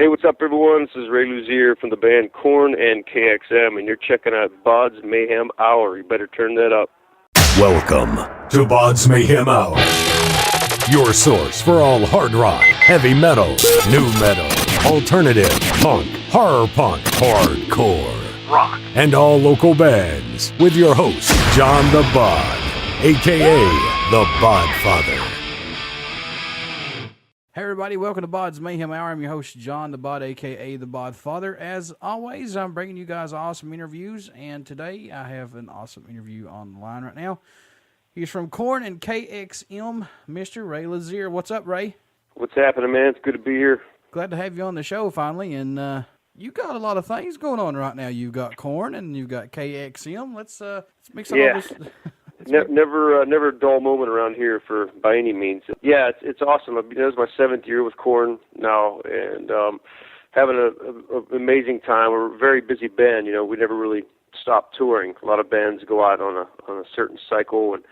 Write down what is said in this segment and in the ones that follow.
Hey, what's up, everyone? This is Ray Luzier from the band Korn KXM, and you're checking out BODS Mayhem Hour. You better turn that up. Welcome to BODS Mayhem Hour, your source for all hard rock, heavy metal, new metal, alternative, punk, horror punk, hardcore, rock, and all local bands, with your host, John the Bod, a.k.a. the Bodfather. Hey everybody, welcome to BODS Mayhem Hour. I'm your host, John the Bod, a.k.a. the Bodfather. As always, I'm bringing you guys awesome interviews, and today I have an awesome interview on the line right now. He's from Korn KXM, Mr. Ray Luzier. What's up, Ray? What's happening, man? It's good to be here. Glad to have you on the show finally, and you got a lot of things going on right now. You've got Korn and you've got KXM. Let's mix up all this. Never a dull moment around here by any means. Yeah, it's awesome. This is my 7th year with Korn now, and having an amazing time. We're a very busy band. You know, we never really stop touring. A lot of bands go out on a certain cycle, and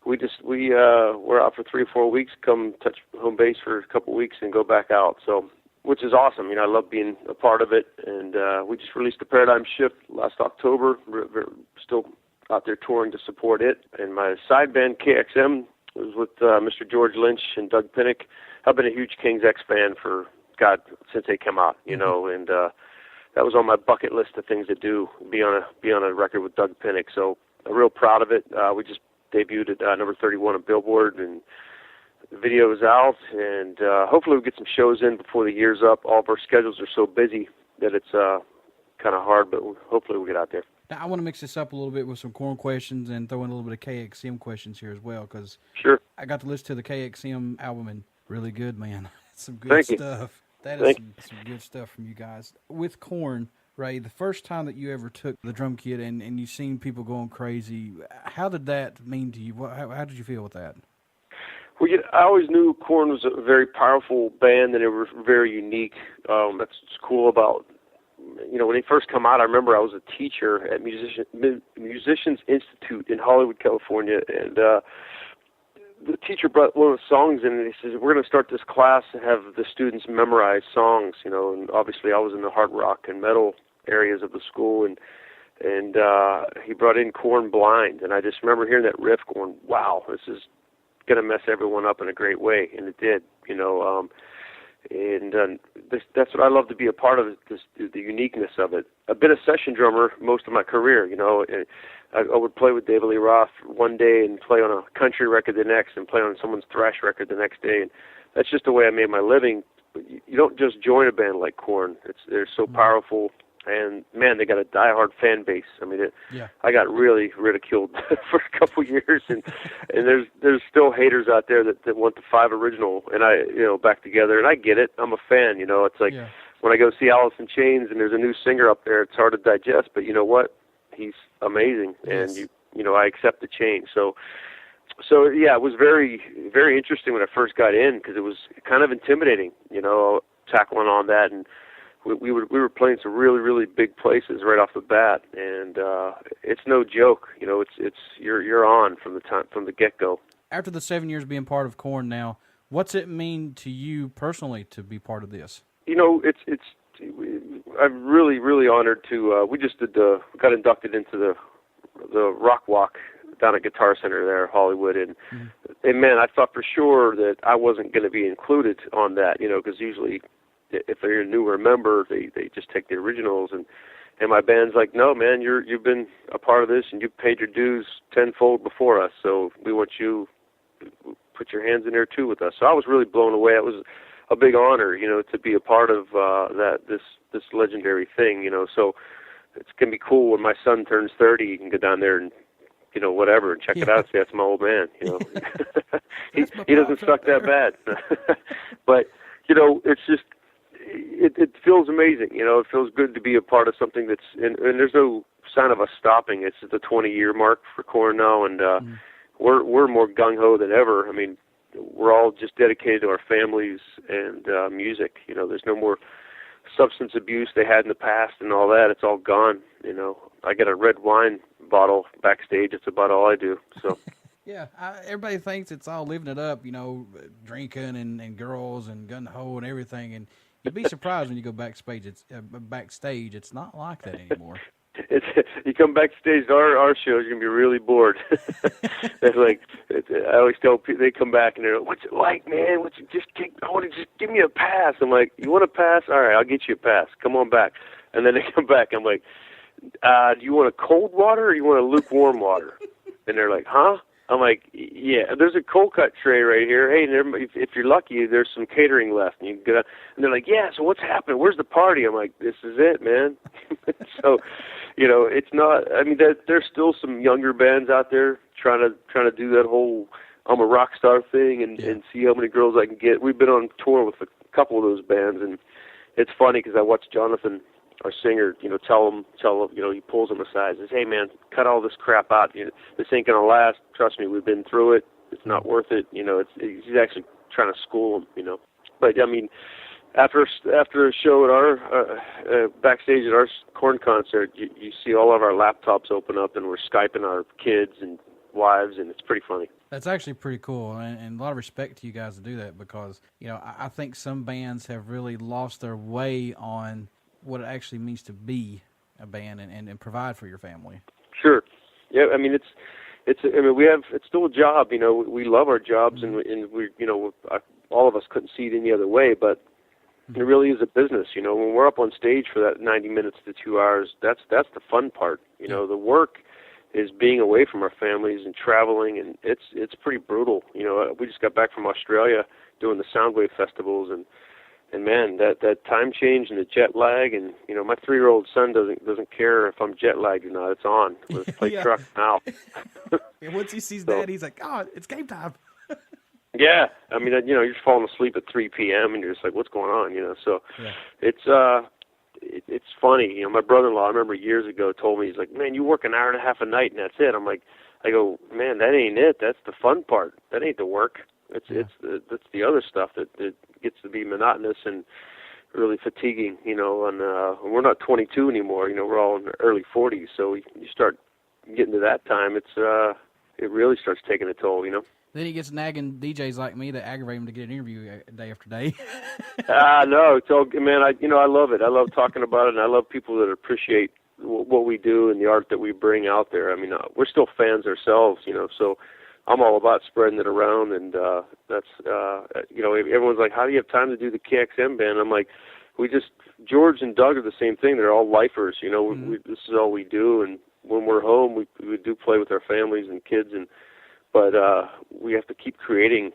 we're out for 3 or 4 weeks, come touch home base for a couple weeks, and go back out. So, which is awesome. You know, I love being a part of it, and we just released the Paradigm Shift last October. We're still out there touring to support it. And my side band, KXM, was with Mr. George Lynch and Doug Pinnick. I've been a huge King's X fan since they came out, you know, and that was on my bucket list of things to do, be on a record with Doug Pinnick. So I'm real proud of it. We just debuted at number 31 on Billboard, and the video is out, and hopefully we'll get some shows in before the year's up. All of our schedules are so busy that it's kind of hard, but hopefully we'll get out there. Now, I want to mix this up a little bit with some Korn questions and throw in a little bit of KXM questions here as well, because sure, I got to listen to the KXM album, and really good, man. Some good stuff. That is some good stuff from you guys. With Korn, Ray, the first time that you ever took the drum kit and you seen people going crazy, how did that mean to you? How did you feel with that? Well, I always knew Korn was a very powerful band, and they were very unique. That's what's cool about, you know, when they first come out. I remember I was a teacher at Musicians Institute in Hollywood, California, and the teacher brought one of the songs in, and he says, we're going to start this class and have the students memorize songs, you know, and obviously I was in the hard rock and metal areas of the school, and he brought in Korn Blind, and I just remember hearing that riff going, wow, this is going to mess everyone up in a great way, and it did, you know, that's what I love to be a part of, the uniqueness of it. I've been a session drummer most of my career, you know. I would play with David Lee Roth one day and play on a country record the next, and play on someone's thrash record the next day, and that's just the way I made my living. You don't just join a band like Korn. They're so powerful, and man, they got a diehard fan base. I mean, I got really ridiculed for a couple years, and there's still haters out there that want the 5 original, and back together. And I get it. I'm a fan. You know, it's like when I go see Alice in Chains, and there's a new singer up there. It's hard to digest, but you know what? He's amazing, and you know, I accept the change. So yeah, it was very, very interesting when I first got in, because it was kind of intimidating, you know, tackling on that. And we were playing some really, really big places right off the bat, and it's no joke. You know, you're on from the get-go. After the 7 years being part of Korn now, what's it mean to you personally to be part of this? You know, I'm really, really honored to. We just got inducted into the Rock Walk down at Guitar Center there, Hollywood, and man, I thought for sure that I wasn't going to be included on that. You know, because usually, if they're a newer member, they just take the originals, and my band's like, no, man, you've been a part of this, and you've paid your dues tenfold before us, so we want you to put your hands in there too with us. So I was really blown away. It was a big honor, you know, to be a part of this legendary thing, you know. So it's gonna be cool when my son turns 30. You can go down there and, you know, whatever, and check it out. See, that's my old man, you know. he doesn't suck that bad, but you know, it's just it feels amazing, you know. It feels good to be a part of something that's and there's no sign of us stopping. It's the 20-year mark for Korn now, and we're more gung ho than ever. I mean, we're all just dedicated to our families and music. You know, there's no more substance abuse they had in the past and all that. It's all gone. You know, I get a red wine bottle backstage. It's about all I do. So Yeah, everybody thinks it's all living it up, you know, drinking and girls and gun ho and everything. And You'd be surprised when you go backstage. It's not like that anymore. You come backstage to our shows, you're gonna be really bored. It's like I always tell people, they come back and they're like, "What's it like, man? I want to just give me a pass." I'm like, "You want a pass? All right, I'll get you a pass. Come on back." And then they come back. I'm like, "Do you want a cold water or you want a lukewarm water?" And they're like, "Huh?" I'm like, "Yeah, there's a cold cut tray right here. Hey, if you're lucky, there's some catering left." And you can get up. And they're like, "Yeah, so what's happening? Where's the party?" I'm like, "This is it, man." So, it's not. I mean, there's still some younger bands out there trying to do that whole I'm a rock star thing and see how many girls I can get. We've been on tour with a couple of those bands, and it's funny because I watched Jonathan, our singer, tell him, he pulls him aside and says, "Hey, man, cut all this crap out. This ain't going to last. Trust me, we've been through it. It's not worth it." He's actually trying to school him, But, I mean, after a show at our, backstage at our Korn concert, you see all of our laptops open up and we're Skyping our kids and wives, and it's pretty funny. That's actually pretty cool, and a lot of respect to you guys to do that because, I think some bands have really lost their way on what it actually means to be a band and provide for your family. Sure. Yeah, I mean, it's still a job, we love our jobs and we, all of us couldn't see it any other way, but it really is a business, when we're up on stage for that 90 minutes to 2 hours, that's the fun part. The work is being away from our families and traveling, and it's pretty brutal. We just got back from Australia doing the Soundwave festivals, and man, that time change and the jet lag, and my 3-year-old son doesn't care if I'm jet lagged or not. It's on. Let's play truck now. And once he sees that, he's like, "Oh, it's game time." Yeah, I mean, you're just falling asleep at 3 p.m. and you're just like, "What's going on?" So it's funny. My brother-in-law, I remember years ago, told me, he's like, "Man, you work an hour and a half a night and that's it." I go, "Man, that ain't it. That's the fun part. That ain't the work. That's the other stuff that gets to be monotonous and really fatiguing." And we're not 22 anymore. We're all in the early 40s. So you start getting to that time, it really starts taking a toll. Then he gets nagging DJs like me that aggravate him to get an interview day after day. No, it's all, man. I love it. I love talking about it, and I love people that appreciate what we do and the art that we bring out there. I mean, we're still fans ourselves, so I'm all about spreading it around, and that's, everyone's like, "How do you have time to do the KXM band?" I'm like, George and Doug are the same thing. They're all lifers, this is all we do, and when we're home, we do play with our families and kids, but we have to keep creating.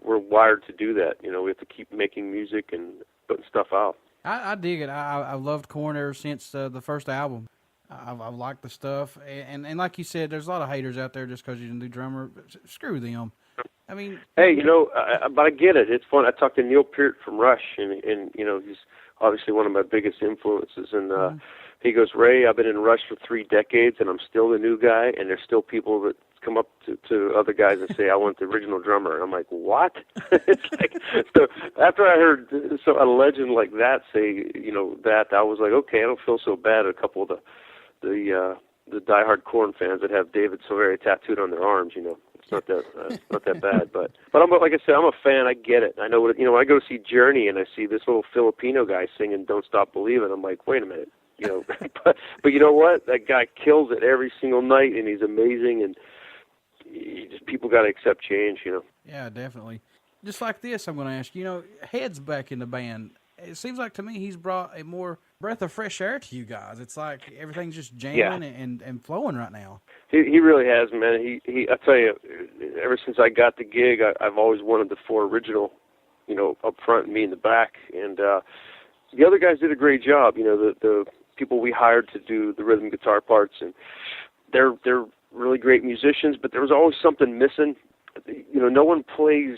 We're wired to do that. We have to keep making music and putting stuff out. I dig it. I've loved Korn ever since the first album. I've liked the stuff, and like you said, there's a lot of haters out there just because you're a new drummer. Screw them. I mean, hey, but I get it. It's fun. I talked to Neil Peart from Rush, and he's obviously one of my biggest influences. And he goes, "Ray, I've been in Rush for 3 decades, and I'm still the new guy, and there's still people that come up to other guys and say, 'I want the original drummer.'" And I'm like, "What?" It's like, so after I heard a legend like that say, that, I was like, okay, I don't feel so bad. A couple of the diehard Korn fans that have David Silveria tattooed on their arms, it's not that bad. But I'm, like I said, I'm a fan. I get it. I know what when I go to see Journey and I see this little Filipino guy singing "Don't Stop Believin'," I'm like, wait a minute, but you know what? That guy kills it every single night, and he's amazing. And people got to accept change, Yeah, definitely. Just like this, I'm going to ask you. Head's back in the band. It seems like to me he's brought a more breath of fresh air to you guys. It's like everything's just jamming and flowing right now. He really has, man. I tell you, ever since I got the gig, I've always wanted the 4 original, up front and me in the back. And the other guys did a great job. The people we hired to do the rhythm guitar parts, and they're really great musicians, but there was always something missing. No one plays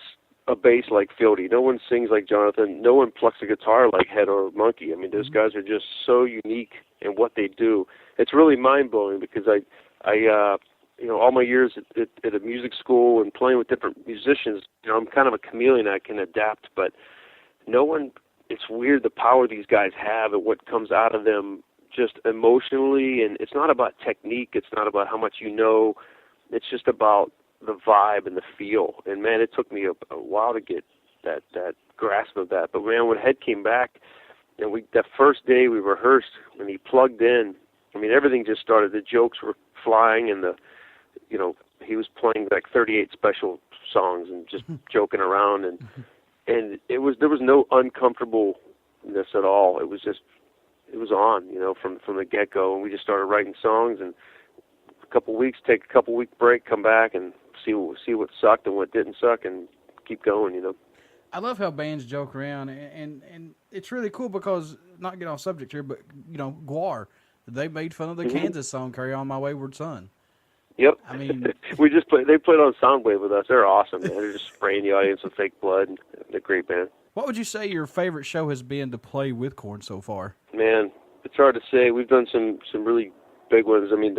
a bass like Fieldy. No one sings like Jonathan. No one plucks a guitar like Head or Monkey. I mean, those guys are just so unique in what they do. It's really mind-blowing because I all my years at a music school and playing with different musicians, I'm kind of a chameleon. I can adapt, but it's weird the power these guys have and what comes out of them just emotionally. And it's not about technique. It's not about how much It's just about the vibe and the feel. And man, it took me a while to get that grasp of that. But man, when Head came back, and that first day we rehearsed, and he plugged in, I mean, everything just started. The jokes were flying, and he was playing like 38 special songs and just joking around, and there was no uncomfortableness at all. It was on, from the get-go, and we just started writing songs, and take a couple week break, come back and see what sucked and what didn't suck, and keep going, I love how bands joke around, and it's really cool because, not get off subject here, but Guar, they made fun of the Kansas song "Carry On My Wayward Son." Yep. I mean, they played on Soundwave with us. They're awesome, man. They're just spraying the audience with fake blood. They're a great band. What would you say your favorite show has been to play with Korn so far? Man, it's hard to say. We've done some really big ones. I mean,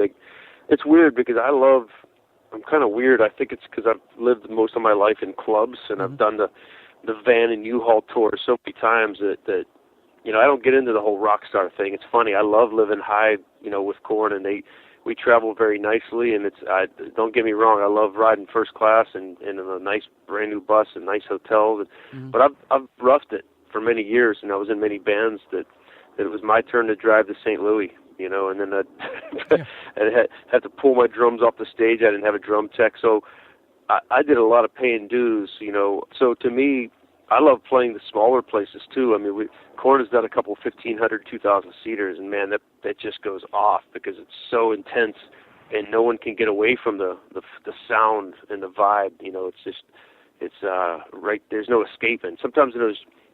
it's weird because I'm kind of weird. I think it's because I've lived most of my life in clubs, and I've done the van and U-Haul tour so many times that I don't get into the whole rock star thing. It's funny. I love living high, with Korn, and we travel very nicely, and don't get me wrong, I love riding first class and in a nice brand new bus and nice hotels. But I've roughed it for many years, and I was in many bands that it was my turn to drive to St. Louis, and then I had to pull my drums off the stage. I didn't have a drum tech, so I did a lot of paying dues, So to me, I love playing the smaller places too. I mean, Korn has done a couple 1,500, 2,000 seaters, and man, that just goes off because it's so intense, and no one can get away from the sound and the vibe. It's right. There's no escaping. Sometimes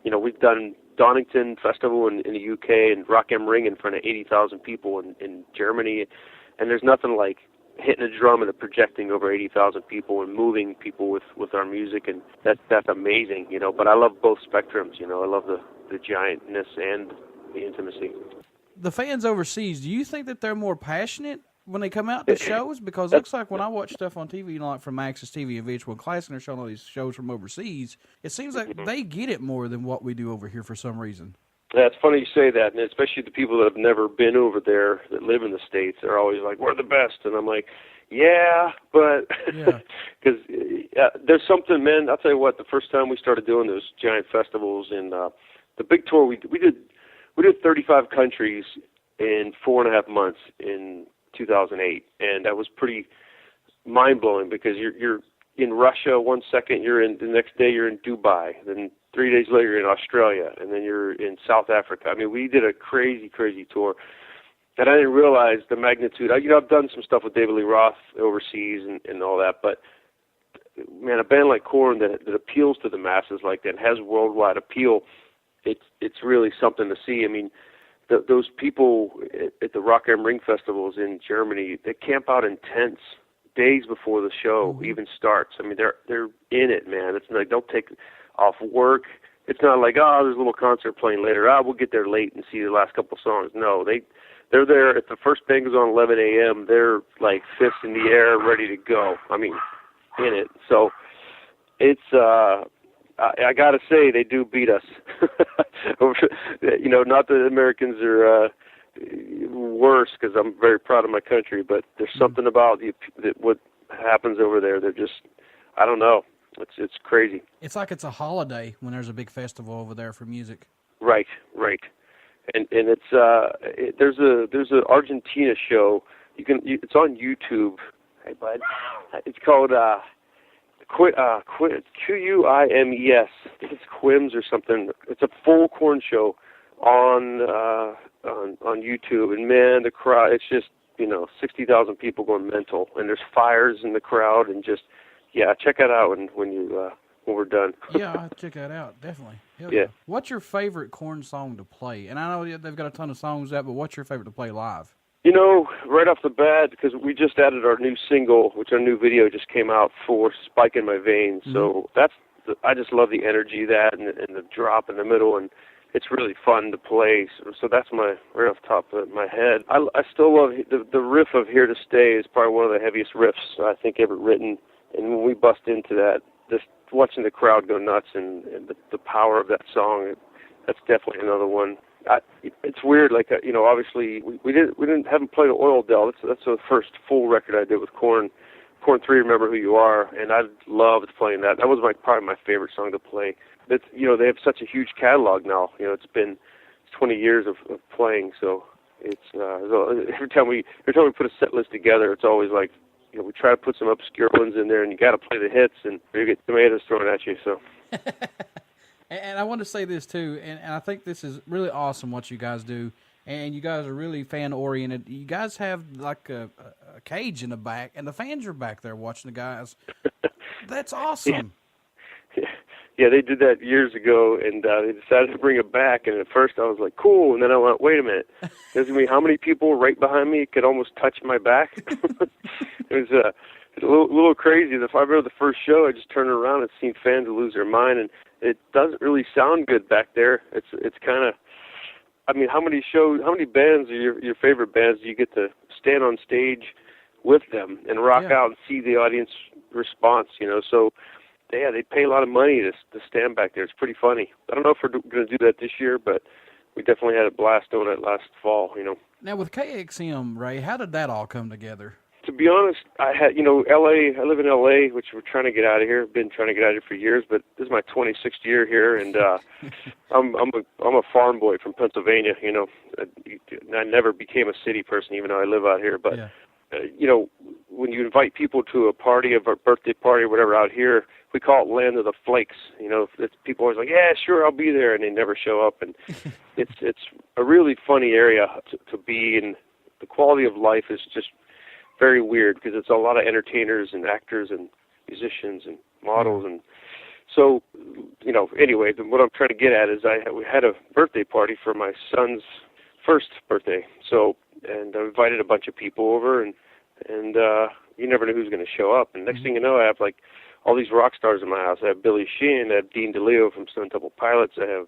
we've done Donington Festival in the UK and Rock am Ring in front of 80,000 people in Germany, and there's nothing like hitting a drum and projecting over 80,000 people and moving people with our music, and that's amazing, But I love both spectrums, I love the giantness and the intimacy. The fans overseas, do you think that they're more passionate when they come out to shows? Because it looks like when I watch stuff on TV, like from Access TV and VH1 Classic, and they're showing all these shows from overseas, it seems like they get it more than what we do over here for some reason. Yeah, it's funny you say that, and especially the people that have never been over there that live in the States, they're always like, we're the best. And I'm like, yeah, but because there's something, man. I'll tell you what, the first time we started doing those giant festivals and the big tour, we did 35 countries in 4.5 months in 2008, and that was pretty mind-blowing because you're in Russia one second, the next day you're in Dubai, then 3 days later you're in Australia, and then you're in South Africa. I mean, we did a crazy, crazy tour, and I didn't realize the magnitude. I've done some stuff with David Lee Roth overseas and all that, but man, a band like Korn that appeals to the masses like that, has worldwide appeal, it's really something to see. I mean, those people at the Rock am Ring festivals in Germany, they camp out in tents days before the show even starts. I mean, they're in it, man. It's like, don't take off work. It's not like, there's a little concert playing later. We'll get there late and see the last couple songs. No, they're there. If the first band goes on 11 a.m., they're like fists in the air, ready to go. I mean, in it. So it's, I got to say, they do beat us. Not that Americans are worse, because I'm very proud of my country, but there's something about what happens over there. They're just, I don't know. It's crazy. It's like it's a holiday when there's a big festival over there for music. Right. And it's there's a Argentina show. It's on YouTube. Hey bud, it's called Quimes. I think it's Quims or something. It's a full Korn show on YouTube, and man, the crowd. It's just 60,000 people going mental, and there's fires in the crowd, and just. Yeah, check that out when we're done. Yeah, I'll check that out, definitely. Hell yeah. What's your favorite Korn song to play? And I know they've got a ton of songs out, but what's your favorite to play live? Right off the bat, because we just added our new single, which our new video just came out for Spike in My Veins. Mm-hmm. So I just love the energy of that and the drop in the middle, and it's really fun to play. So that's right off the top of my head. I still love the riff of Here to Stay is probably one of the heaviest riffs I think ever written. And when we bust into that, just watching the crowd go nuts and the power of that song, that's definitely another one. It's weird, like obviously we haven't played Oil Dell. That's the first full record I did with Korn. Korn 3, Remember Who You Are, and I loved playing that. That was probably my favorite song to play. that's, you know, they have such a huge catalog now. You know, it's been 20 years of playing, so it's every time we put a set list together, it's always like, you know, we try to put some obscure ones in there, and you got to play the hits, and you get tomatoes thrown at you. So. And I want to say this too, and I think this is really awesome what you guys do, and you guys are really fan oriented. You guys have like a cage in the back, and the fans are back there watching the guys. That's awesome. Yeah, they did that years ago, and they decided to bring it back. And at first, I was like, "Cool," and then I went, "Wait a minute! There's gonna be how many people right behind me could almost touch my back?" It was a little crazy. If I remember the first show, I just turned around and seen fans lose their mind, and it doesn't really sound good back there. It's kind of, I mean, how many bands are your favorite bands do you get to stand on stage with them and rock out and see the audience response? You know, so. Yeah, they pay a lot of money to stand back there. It's pretty funny. I don't know if we're going to do that this year, but we definitely had a blast doing it last fall, you know. Now, with KXM, Ray, how did that all come together? To be honest, I live in L.A., which we're trying to get out of here. I've been trying to get out of here for years, but this is my 26th year here, and I'm a farm boy from Pennsylvania, you know. I never became a city person, even though I live out here, but, you know, when you invite people to a party, a birthday party or whatever out here, we call it Land of the Flakes. You know, people always like, yeah, sure, I'll be there, and they never show up. And it's a really funny area to be, and the quality of life is just very weird because it's a lot of entertainers and actors and musicians and models. And so, you know, anyway, what I'm trying to get at is we had a birthday party for my son's first birthday. So, and I invited a bunch of people over, and you never know who's going to show up. And next thing you know, I have like all these rock stars in my house. I have Billy Sheehan, I have Dean DeLeo from Stone Temple Pilots, I have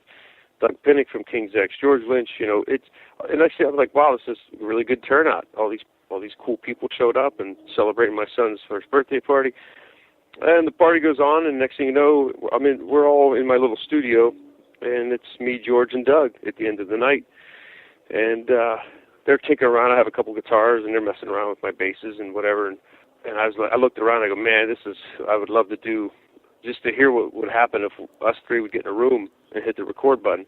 Doug Pinnick from King's X, George Lynch. You know, and actually I was like, wow, this is a really good turnout. All these cool people showed up and celebrating my son's first birthday party. And the party goes on, and next thing you know, we're all in my little studio, and it's me, George, and Doug at the end of the night. And they're tinkering around. I have a couple guitars, and they're messing around with my basses and whatever. And I looked around. I go, man, I would love to do, just to hear what would happen if us three would get in a room and hit the record button.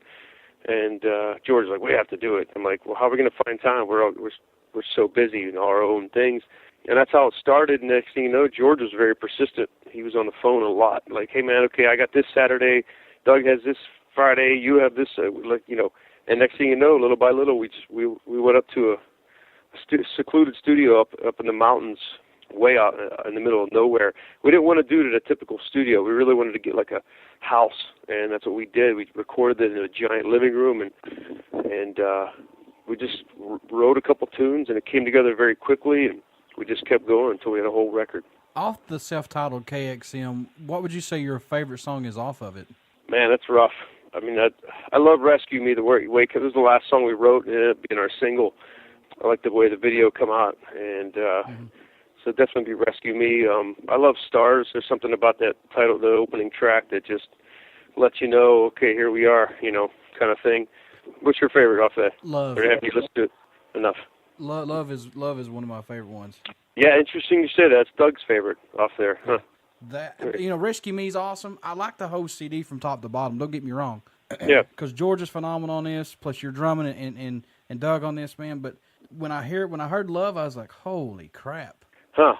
And George was like, we have to do it. I'm like, well, how are we going to find time? We're so busy in our own things. And that's how it started. And next thing you know, George was very persistent. He was on the phone a lot. Like, hey man, okay, I got this Saturday. Doug has this Friday. You have this. You know. And next thing you know, little by little, we went up to a secluded studio up in the mountains, way out in the middle of nowhere. We didn't want to do it at a typical studio. We really wanted to get like a house, and that's what we did. We recorded it in a giant living room, and we just wrote a couple tunes, and it came together very quickly, and we just kept going until we had a whole record. Off the self-titled KXM, what would you say your favorite song is off of it? Man, that's rough. I mean, I love Rescue Me the Way, because it was the last song we wrote, and it ended up being our single. I like the way the video come out, and so definitely Rescue Me. I love Stars. There's something about that title, the opening track, that just lets you know, okay, here we are, you know, kind of thing. What's your favorite off that? Love. Or have you listened to it enough? Love is one of my favorite ones. Yeah, interesting you say that. That's Doug's favorite off there. Huh. That, you know, Rescue Me is awesome. I like the whole CD from top to bottom. Don't get me wrong. Yeah. Because George is phenomenal on this. Plus you're drumming and Doug on this, man. But when I heard Love, I was like, holy crap. Huh.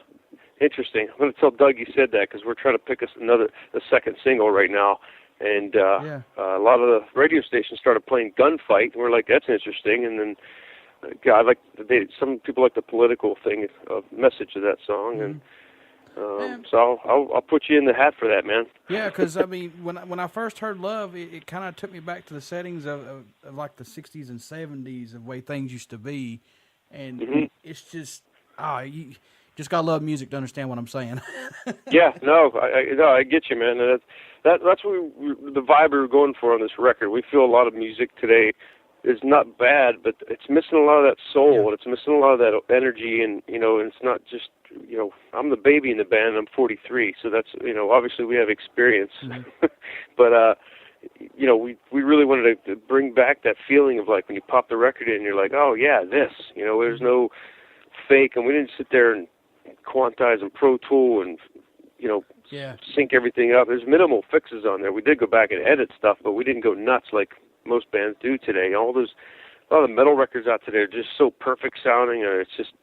Interesting. I'm going to tell Doug you said that because we're trying to pick a second single right now. And a lot of the radio stations started playing Gunfight, and we're like, that's interesting. And then, some people like the political thing, message of that song, and so I'll put you in the hat for that, man. Yeah, because I mean, when I first heard Love, it kind of took me back to the settings of like the '60s and '70s, of the way things used to be, and it's just you just gotta love music to understand what I'm saying. Yeah, I get you, man. And that's what the vibe we were going for on this record. We feel a lot of music today is not bad, but it's missing a lot of that soul, and it's missing a lot of that energy, and and it's not just, I'm the baby in the band, I'm 43, so that's, obviously we have experience, but, we really wanted to bring back that feeling of like when you pop the record in, you're like, oh yeah, this, there's no fake, and we didn't sit there and quantize and Pro Tool and, sync everything up. There's minimal fixes on there. We did go back and edit stuff, but we didn't go nuts like most bands do today. A lot of the metal records out today are just so perfect sounding. It's just,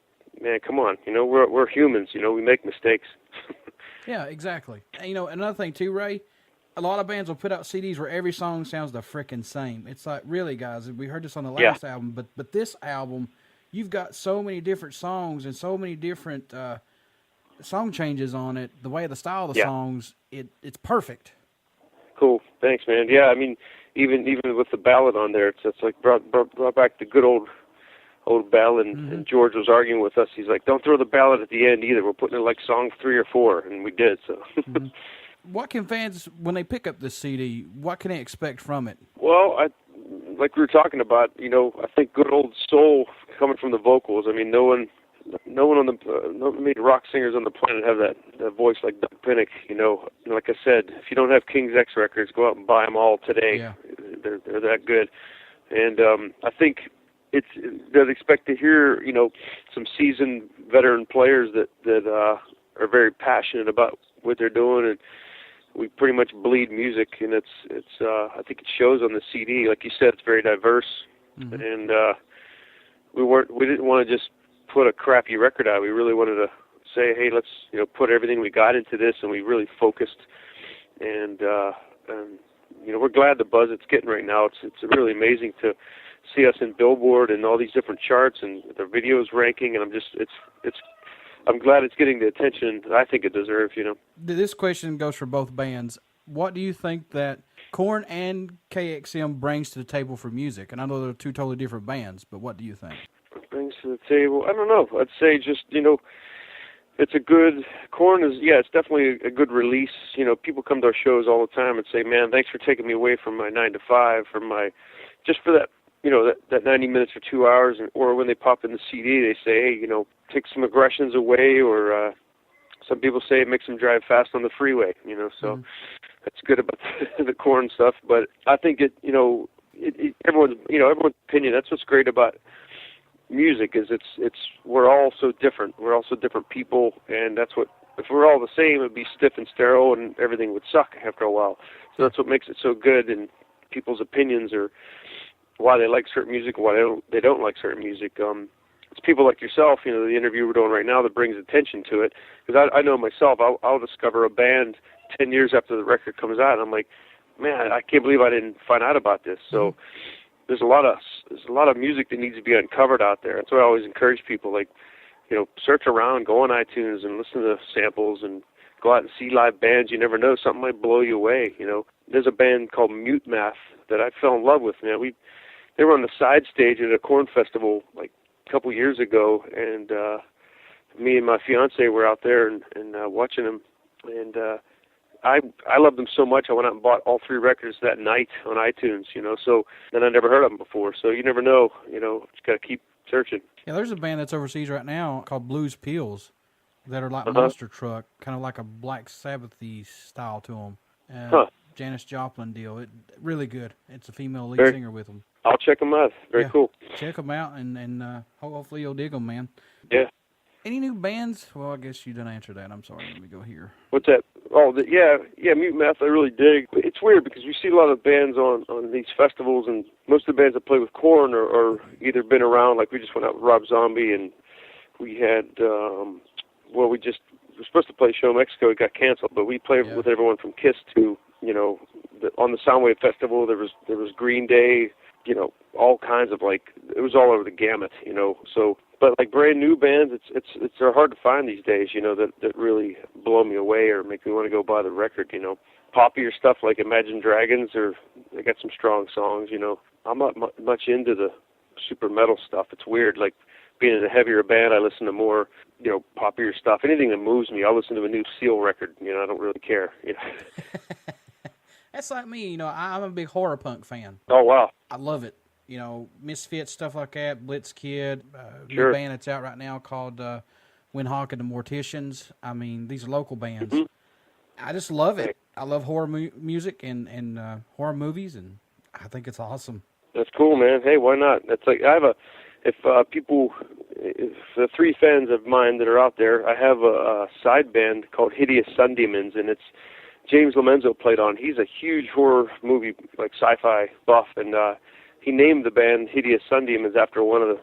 man, come on. We're humans. We make mistakes. Yeah, exactly. And, another thing too, Ray, a lot of bands will put out CDs where every song sounds the frickin' same. It's like, really, guys, we heard this on the last album, but this album, you've got so many different songs and so many different song changes on it. The way the style of the songs, it's perfect. Cool. Thanks, man. Yeah, I mean, even with the ballad on there, it's like brought back the good old ballad, and George was arguing with us. He's like, don't throw the ballad at the end either. We're putting it like song 3 or 4, and we did, so. What can fans, when they pick up this CD, what can they expect from it? Well, like we were talking about, I think good old soul coming from the vocals. I mean, no many rock singers on the planet have that voice like Doug Pinnick. Like I said, if you don't have King's X records, go out and buy them all today. Yeah. They're that good. And I think they'd expect to hear, some seasoned veteran players that are very passionate about what they're doing, and we pretty much bleed music, and it's I think it shows on the CD. Like you said, it's very diverse, and we didn't want to just put a crappy record out. We really wanted to say, hey, let's put everything we got into this, and we really focused, and we're glad the buzz it's getting right now. It's really amazing to see us in Billboard and all these different charts and the videos ranking, and I'm glad it's getting the attention that I think it deserves. This question goes for both bands. What do you think that Korn and KXM brings to the table for music? And I know they're two totally different bands, but what do you think? Brings to the table? I don't know. I'd say just, it's a good, Korn is, it's definitely a good release. People come to our shows all the time and say, man, thanks for taking me away from my 9 to 5, just for that, that 90 minutes or 2 hours, or when they pop in the CD, they say, hey, take some aggressions away, or some people say it makes them drive fast on the freeway, so that's good about the Korn stuff. But I think everyone's opinion, that's what's great about music, is we're all so different. We're all so different people, and that's what, if we're all the same, it'd be stiff and sterile, and everything would suck after a while. So that's what makes it so good, and people's opinions are why they like certain music and why they don't like certain music. It's people like yourself, the interview we're doing right now, that brings attention to it. Because I know myself, I'll discover a band 10 years after the record comes out, and I'm like, man, I can't believe I didn't find out about this. So there's a lot of music that needs to be uncovered out there. That's why I always encourage people, like, search around, go on iTunes and listen to samples, and go out and see live bands. You never know, something might blow you away. There's a band called Mute Math that I fell in love with. Man, they were on the side stage at a Korn festival like a couple years ago, and me and my fiance were out there and watching them, and I loved them so much I went out and bought all 3 records that night on iTunes, so then I never heard of them before, so you never know, just got to keep searching. Yeah, there's a band that's overseas right now called Blues Pills that are like Monster Truck, kind of like a Black Sabbath-y style to them. Janis Joplin deal. Really good. It's a female lead singer with them. I'll check them out. Very cool. Check them out, and hopefully you'll dig them, man. Yeah. Any new bands? Well, I guess you didn't answer that. I'm sorry. Let me go here. What's that? Oh, Mute Math I really dig. It's weird because we see a lot of bands on these festivals, and most of the bands that play with Korn are either been around, like we just went out with Rob Zombie, and we had, we were supposed to play a show in Mexico. It got canceled, but we played with everyone from Kiss to, on the Soundwave Festival, there was Green Day, all kinds of, like, it was all over the gamut, so, but like brand new bands, they're hard to find these days, that really blow me away or make me want to go buy the record, Poppier stuff like Imagine Dragons, they got some strong songs, I'm not much into the super metal stuff. It's weird, like, being in a heavier band, I listen to more, poppier stuff. Anything that moves me, I'll listen to a new Seal record, I don't really care, That's like me, I'm a big horror punk fan. Oh, wow. I love it. Misfits, stuff like that, Blitz Kid, new band that's out right now called When Hawk and the Morticians. I mean, these are local bands. I just love it. I love horror music and horror movies, and I think it's awesome. That's cool, man. Hey, why not? That's like, if people the three fans of mine that are out there, I have a side band called Hideous Sun Demons, and it's James Lomenzo played on. He's a huge horror movie, like sci-fi buff, and he named the band Hideous Sun Demons after one of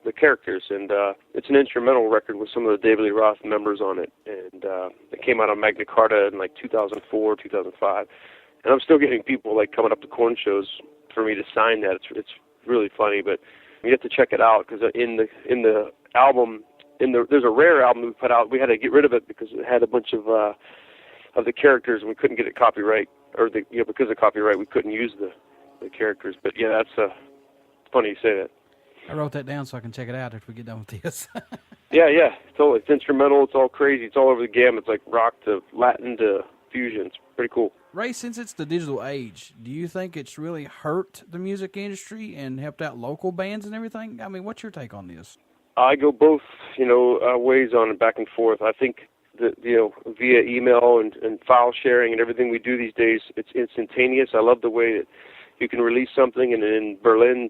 the characters, and it's an instrumental record with some of the David Lee Roth members on it, and it came out on Magna Carta in like 2004, 2005, and I'm still getting people like coming up to Korn shows for me to sign that. It's really funny, but you have to check it out, because in the album, there's a rare album we put out. We had to get rid of it because it had a bunch of the characters, and we couldn't get it copyright, or because of copyright we couldn't use the characters. But yeah, that's funny you say that. I wrote that down so I can check it out if we get done with this. Yeah, totally. It's instrumental. It's all crazy. It's all over the gamut. It's like rock to Latin to fusion. It's pretty cool. Ray, since it's the digital age, do you think it's really hurt the music industry and helped out local bands and everything? I mean, what's your take on this? I go both, ways on it, back and forth. I think that, via email and file sharing and everything we do these days, it's instantaneous. I love the way that you can release something and in Berlin,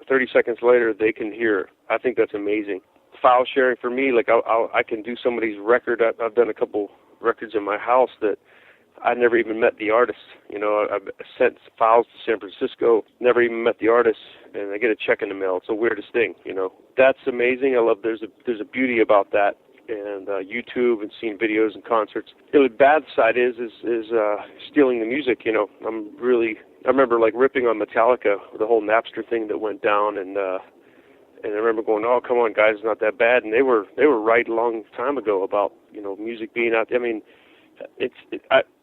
30 seconds later they can hear. I think that's amazing. File sharing for me, like I can do somebody's record. I've done a couple records in my house that I never even met the artist. I've sent files to San Francisco, never even met the artist, and I get a check in the mail. It's the weirdest thing, That's amazing. I love there's a beauty about that, and YouTube and seeing videos and concerts. The bad side is stealing the music. I remember like ripping on Metallica, the whole Napster thing that went down, and I remember going, "Oh, come on, guys, it's not that bad." And they were right a long time ago about music being out there. I mean,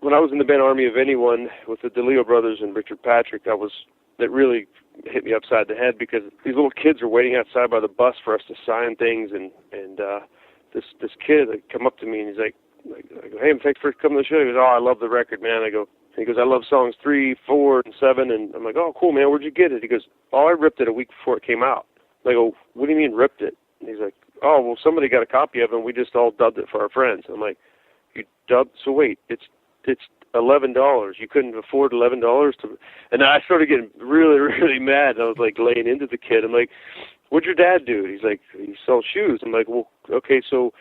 when I was in the band Army of Anyone with the DeLeo brothers and Richard Patrick, that really hit me upside the head, because these little kids are waiting outside by the bus for us to sign things, and this kid had come up to me and he's like, I go, "Hey, thanks for coming to the show." He goes, "Oh, I love the record, man." He goes, "I love songs 3, 4, and 7, and I'm like, "Oh, cool, man. Where'd you get it?" He goes, "Oh, I ripped it a week before it came out." I go, "What do you mean ripped it?" And he's like, "Oh, well, somebody got a copy of it, and we just all dubbed it for our friends." I'm like, "You dubbed? So wait, it's $11. You couldn't afford $11 to?" And I started getting really, really mad. I was like laying into the kid. I'm like, "What'd your dad do?" He's like, "He sells shoes." I'm like, "Well, okay, so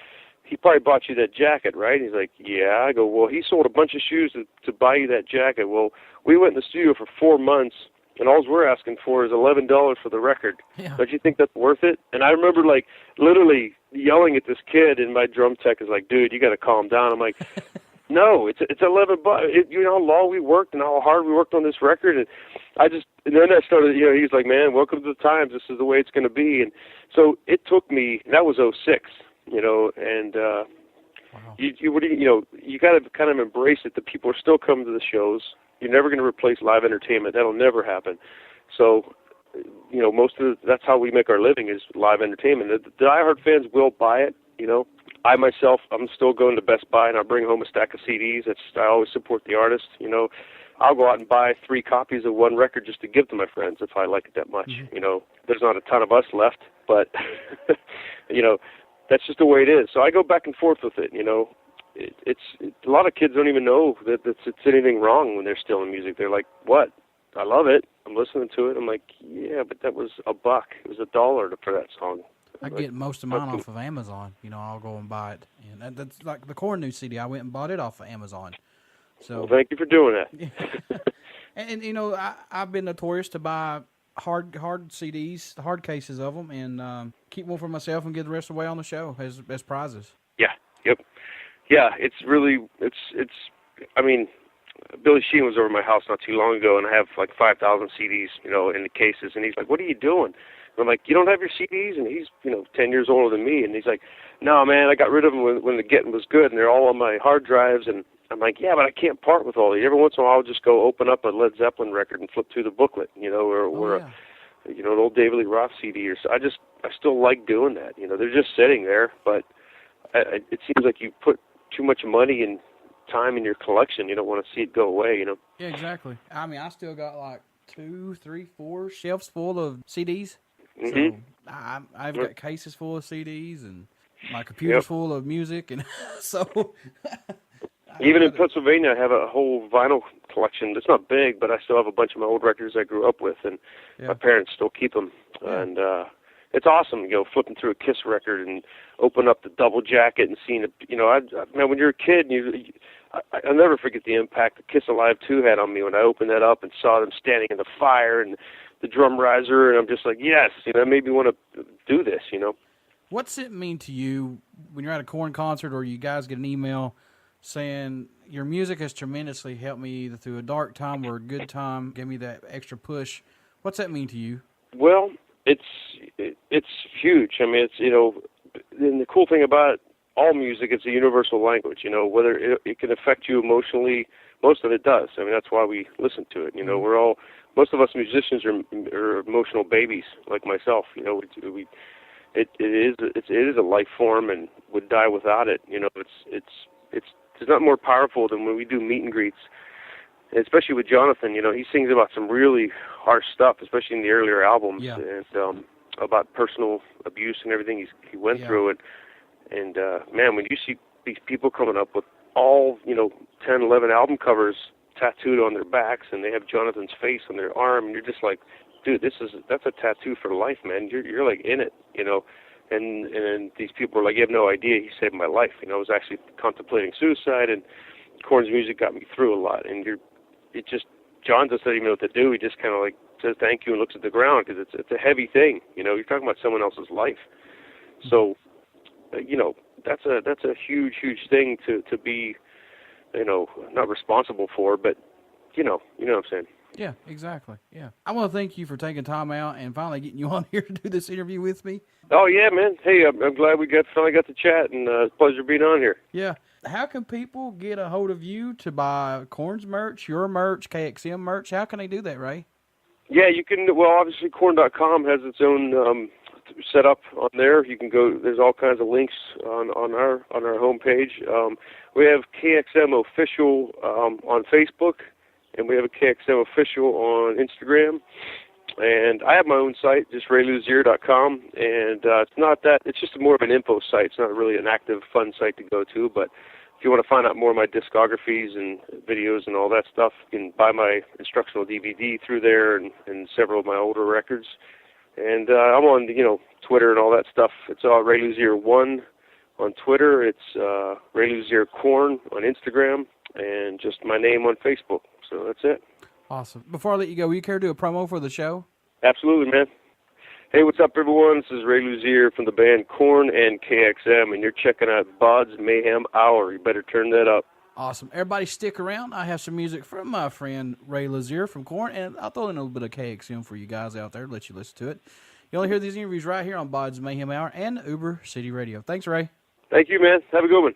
he probably bought you that jacket, right?" He's like, "Yeah." I go, "Well, he sold a bunch of shoes to buy you that jacket." Well, we went in the studio for 4 months, and all we're asking for is $11 for the record. Yeah. Don't you think that's worth it? And I remember like literally yelling at this kid, and my drum tech is like, "Dude, you got to calm down." I'm like, "No, it's $11. You know how long we worked and how hard we worked on this record." And then I started, he's like, "Man, welcome to the times. This is the way it's going to be." And so it took me. That was 2006. And wow. You got to kind of embrace it that people are still coming to the shows. You're never going to replace live entertainment. That'll never happen. So, that's how we make our living, is live entertainment. The diehard fans will buy it. I myself, I'm still going to Best Buy and I'll bring home a stack of CDs. I always support the artist. I'll go out and buy 3 copies of one record just to give to my friends if I like it that much. Mm-hmm. There's not a ton of us left, but that's just the way it is. So I go back and forth with it. It's a lot of kids don't even know that it's anything wrong when they're stealing music. They're like, "What? I love it. I'm listening to it." I'm like, "Yeah, but that was $1. It was $1 for that song." I get most of mine off of Amazon. I'll go and buy it. And that's like the Korn new CD. I went and bought it off of Amazon. So well, thank you for doing that. and I've been notorious to buy hard CDs, the hard cases of them, and keep one for myself and give the rest away on the show as prizes. Yeah. Yep. Yeah. It's I mean, Billy Sheehan was over at my house not too long ago, and I have like 5,000 CDs, in the cases, and he's like, "What are you doing?" And I'm like, "You don't have your CDs?" And he's, 10 years older than me, and he's like, "No, man, I got rid of them when the getting was good, and they're all on my hard drives." And I'm like, "Yeah, but I can't part with all these. Every once in a while, I'll just go open up a Led Zeppelin record and flip through the booklet, or an old David Lee Roth CD, or so. I still like doing that. They're just sitting there, but it seems like you put too much money and time in your collection. You don't want to see it go away. Yeah, exactly. I mean, I still got like 2, 3, 4 shelves full of CDs. Mm-hmm. So I've got cases full of CDs, and my computer's full of music, and so. Even in Pennsylvania, I have a whole vinyl collection. It's not big, but I still have a bunch of my old records I grew up with, and my parents still keep them. Yeah. And it's awesome, flipping through a Kiss record and open up the double jacket and seeing it. Man, when you're a kid, I'll never forget the impact the Kiss Alive 2 had on me when I opened that up and saw them standing in the fire and the drum riser, and I'm just like, yes, it made me want to do this, What's it mean to you when you're at a Korn concert or you guys get an email saying your music has tremendously helped me either through a dark time or a good time, gave me that extra push? What's that mean to you? Well, it's huge. I mean, and the cool thing about all music, it's a universal language. Whether it can affect you emotionally, most of it does. I mean, that's why we listen to it. Most of us musicians are emotional babies, like myself. It is a life form and would die without it. It's not more powerful than when we do meet and greets. Especially with Jonathan, he sings about some really harsh stuff, especially in the earlier albums, and about personal abuse and everything he went through. And man, when you see these people coming up with all 10, 11 album covers tattooed on their backs, and they have Jonathan's face on their arm, and you're just like, dude, that's a tattoo for life, man. You're like in it, And these people are like, you have no idea, he saved my life. I was actually contemplating suicide, and Korn's music got me through a lot. And John doesn't even know what to do. He just kind of like says thank you and looks at the ground because it's a heavy thing. You're talking about someone else's life. So, that's a huge, huge thing to be, not responsible for, but you know what I'm saying. Yeah, exactly. Yeah. I want to thank you for taking time out and finally getting you on here to do this interview with me. Oh, yeah, man. Hey, I'm glad we finally got to chat, and it's a pleasure being on here. Yeah. How can people get a hold of you to buy Korn's merch, your merch, KXM merch? How can they do that, Ray? Yeah, you can. Well, obviously, Korn.com has its own setup on there. You can go. There's all kinds of links on our homepage. We have KXM Official on Facebook, and we have a KXM Official on Instagram. And I have my own site, just rayluzier.com, and it's just more of an info site. It's not really an active, fun site to go to, but if you want to find out more of my discographies and videos and all that stuff, you can buy my instructional DVD through there and several of my older records. And I'm on, Twitter and all that stuff. It's all Ray Luzier 1 on Twitter. It's Ray Luzier Korn on Instagram, and just my name on Facebook. So that's it. Awesome. Before I let you go, will you care to do a promo for the show? Absolutely, man. Hey, what's up, everyone? This is Ray Luzier from the band Korn and KXM, and you're checking out BODS Mayhem Hour. You better turn that up. Awesome. Everybody stick around. I have some music from my friend Ray Luzier from Korn, and I'll throw in a little bit of KXM for you guys out there to let you listen to it. You only hear these interviews right here on BODS Mayhem Hour and Uber City Radio. Thanks, Ray. Thank you, man. Have a good one.